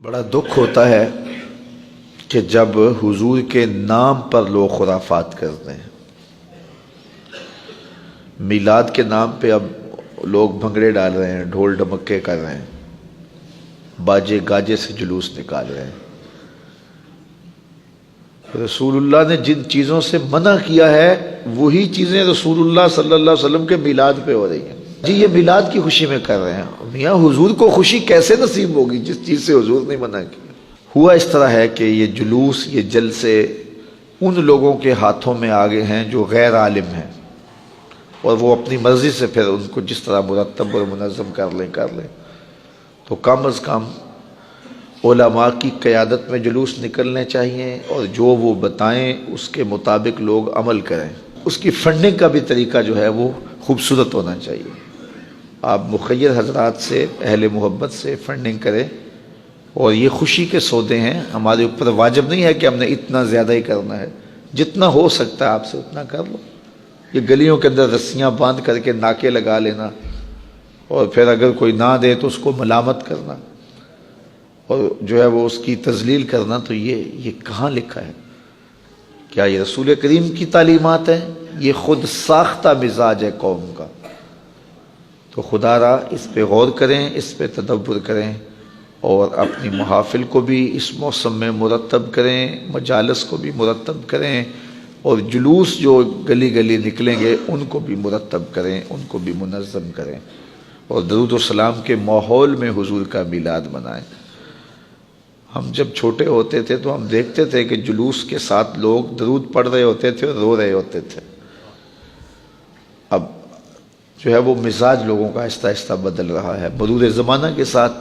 بڑا دکھ ہوتا ہے کہ جب حضور کے نام پر لوگ خرافات کرتے ہیں۔ میلاد کے نام پہ اب لوگ بھنگڑے ڈال رہے ہیں، ڈھول ڈمکے کر رہے ہیں، باجے گاجے سے جلوس نکال رہے ہیں۔ رسول اللہ نے جن چیزوں سے منع کیا ہے وہی چیزیں رسول اللہ صلی اللہ علیہ وسلم کے میلاد پہ ہو رہی ہیں۔ جی یہ میلاد کی خوشی میں کر رہے ہیں، میاں حضور کو خوشی کیسے نصیب ہوگی جس چیز سے حضور نے منع کی؟ ہوا اس طرح ہے کہ یہ جلوس، یہ جلسے ان لوگوں کے ہاتھوں میں آگے ہیں جو غیر عالم ہیں، اور وہ اپنی مرضی سے پھر ان کو جس طرح مرتب اور منظم کر لیں۔ تو کم از کم علماء کی قیادت میں جلوس نکلنے چاہیے، اور جو وہ بتائیں اس کے مطابق لوگ عمل کریں۔ اس کی فنڈنگ کا بھی طریقہ جو ہے وہ خوبصورت ہونا چاہیے۔ آپ مخیر حضرات سے، اہل محبت سے فنڈنگ کریں، اور یہ خوشی کے سودے ہیں، ہمارے اوپر واجب نہیں ہے کہ ہم نے اتنا زیادہ ہی کرنا ہے، جتنا ہو سکتا ہے آپ سے اتنا کر لو۔ یہ گلیوں کے اندر رسیاں باندھ کر کے ناکے لگا لینا، اور پھر اگر کوئی نہ دے تو اس کو ملامت کرنا، اور جو ہے وہ اس کی تذلیل کرنا، تو یہ کہاں لکھا ہے؟ کیا یہ رسول کریم کی تعلیمات ہیں؟ یہ خود ساختہ مزاج ہے قوم کا۔ تو خدا را اس پہ غور کریں، اس پہ تدبر کریں، اور اپنی محافل کو بھی اس موسم میں مرتب کریں، مجالس کو بھی مرتب کریں، اور جلوس جو گلی گلی نکلیں گے ان کو بھی مرتب کریں، ان کو بھی منظم کریں، اور درود و سلام کے ماحول میں حضور کا میلاد منائیں۔ ہم جب چھوٹے ہوتے تھے تو ہم دیکھتے تھے کہ جلوس کے ساتھ لوگ درود پڑھ رہے ہوتے تھے اور رو رہے ہوتے تھے۔ اب جو ہے وہ مزاج لوگوں کا آہستہ آہستہ بدل رہا ہے، مرور زمانہ کے ساتھ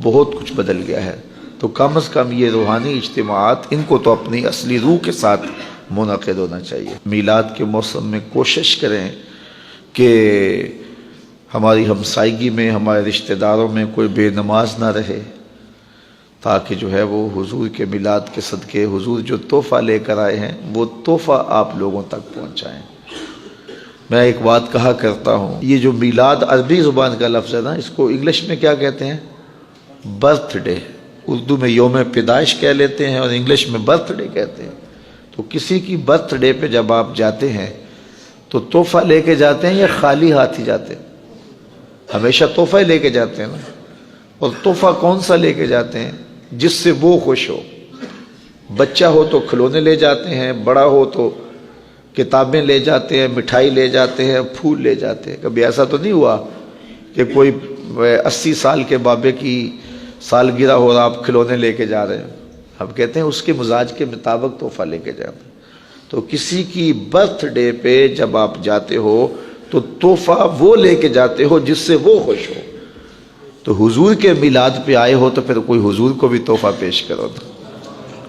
بہت کچھ بدل گیا ہے۔ تو کم از کم یہ روحانی اجتماعات، ان کو تو اپنی اصلی روح کے ساتھ منعقد ہونا چاہیے۔ میلاد کے موسم میں کوشش کریں کہ ہماری ہمسائیگی میں، ہمارے رشتہ داروں میں کوئی بے نماز نہ رہے، تاکہ جو ہے وہ حضور کے میلاد کے صدقے حضور جو تحفہ لے کر آئے ہیں وہ تحفہ آپ لوگوں تک پہنچائیں۔ میں ایک بات کہا کرتا ہوں، یہ جو میلاد عربی زبان کا لفظ ہے نا، اس کو انگلش میں کیا کہتے ہیں؟ Birth day. اردو میں یوم پیدائش کہہ لیتے ہیں اور انگلش میں برتھ ڈے کہتے ہیں۔ تو کسی کی برتھ ڈے پہ جب آپ جاتے ہیں تو تحفہ لے کے جاتے ہیں یا خالی ہاتھ ہی جاتے ہیں؟ ہمیشہ تحفہ ہی لے کے جاتے ہیں نا۔ اور تحفہ کون سا لے کے جاتے ہیں؟ جس سے وہ خوش ہو۔ بچہ ہو تو کھلونے لے جاتے ہیں، بڑا ہو تو کتابیں لے جاتے ہیں، مٹھائی لے جاتے ہیں، پھول لے جاتے ہیں۔ کبھی ایسا تو نہیں ہوا کہ کوئی 80 سال کے بابے کی سالگرہ ہو اور آپ کھلونے لے کے جا رہے ہیں؟ ہم کہتے ہیں اس کے مزاج کے مطابق تحفہ لے کے جاتے ہیں۔ تو کسی کی برتھ ڈے پہ جب آپ جاتے ہو تو تحفہ وہ لے کے جاتے ہو جس سے وہ خوش ہو۔ تو حضور کے میلاد پہ آئے ہو تو پھر کوئی حضور کو بھی تحفہ پیش کرو،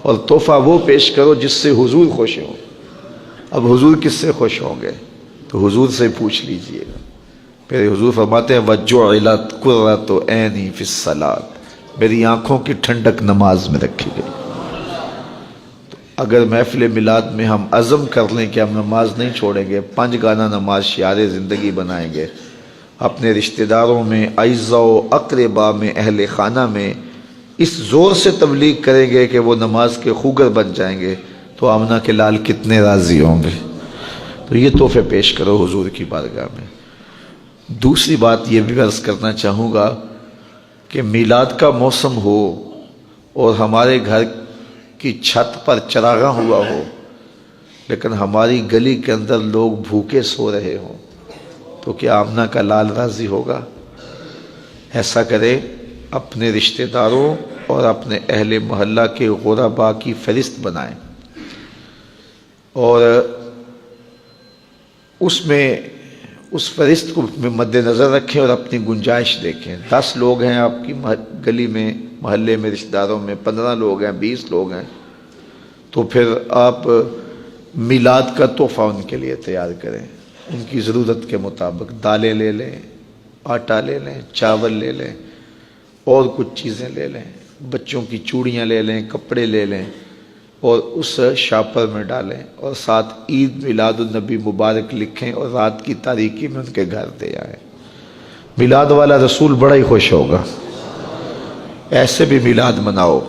اور تحفہ وہ پیش کرو جس سے حضور خوش ہو۔ اب حضور کس سے خوش ہوں گے؟ تو حضور سے پوچھ لیجئے گا۔ پھر حضور فرماتے ہیں وَجُعِلَتْ قُرَّةُ عَيْنِي فِي الصَّلَاةِ، میری آنکھوں کی ٹھنڈک نماز میں رکھی گئی۔ تو اگر محفل میلاد میں ہم عزم کر لیں کہ ہم نماز نہیں چھوڑیں گے، 5 گانا نماز شعار زندگی بنائیں گے، اپنے رشتہ داروں میں، اعزاء و اقربا میں، اہل خانہ میں اس زور سے تبلیغ کریں گے کہ وہ نماز کے خوگر بن جائیں گے، تو آمنہ کے لال کتنے راضی ہوں گے۔ تو یہ تحفے پیش کرو حضور کی بارگاہ میں۔ دوسری بات یہ بھی عرض کرنا چاہوں گا کہ میلاد کا موسم ہو اور ہمارے گھر کی چھت پر چراغاں ہوا ہو، لیکن ہماری گلی کے اندر لوگ بھوکے سو رہے ہوں، تو کیا آمنہ کا لال راضی ہوگا؟ ایسا کرے، اپنے رشتہ داروں اور اپنے اہل محلہ کے غرباء کی فہرست بنائیں، اور اس فہرست کو مد نظر رکھیں اور اپنی گنجائش دیکھیں۔ 10 لوگ ہیں آپ کی گلی میں، محلے میں، رشتہ داروں میں، 15 لوگ ہیں، 20 لوگ ہیں، تو پھر آپ میلاد کا تحفہ ان کے لیے تیار کریں۔ ان کی ضرورت کے مطابق دالیں لے لیں، آٹا لے لیں، چاول لے لیں، اور کچھ چیزیں لے لیں، بچوں کی چوڑیاں لے لیں، کپڑے لے لیں، اور اس شاپر میں ڈالیں، اور ساتھ عید میلاد النبی مبارک لکھیں، اور رات کی تاریکی میں ان کے گھر دے آئیں۔ میلاد والا رسول بڑا ہی خوش ہوگا۔ ایسے بھی میلاد مناؤ،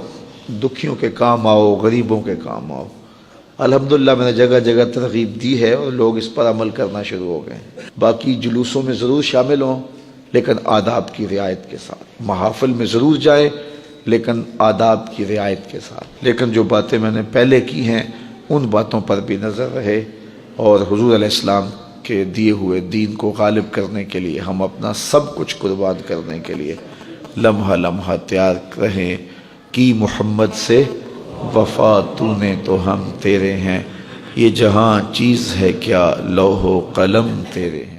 دکھیوں کے کام آؤ، غریبوں کے کام آؤ۔ الحمدللہ میں نے جگہ جگہ ترغیب دی ہے اور لوگ اس پر عمل کرنا شروع ہو گئے۔ باقی جلوسوں میں ضرور شامل ہوں لیکن آداب کی رعایت کے ساتھ، محافل میں ضرور جائیں لیکن آداب کی رعایت کے ساتھ۔ لیکن جو باتیں میں نے پہلے کی ہیں ان باتوں پر بھی نظر رہے، اور حضور علیہ السلام کے دیے ہوئے دین کو غالب کرنے کے لیے ہم اپنا سب کچھ قربان کرنے کے لیے لمحہ لمحہ تیار رہیں۔ کی محمد سے وفا تو نے تو ہم تیرے ہیں، یہ جہاں چیز ہے کیا لوح و قلم تیرے ہیں۔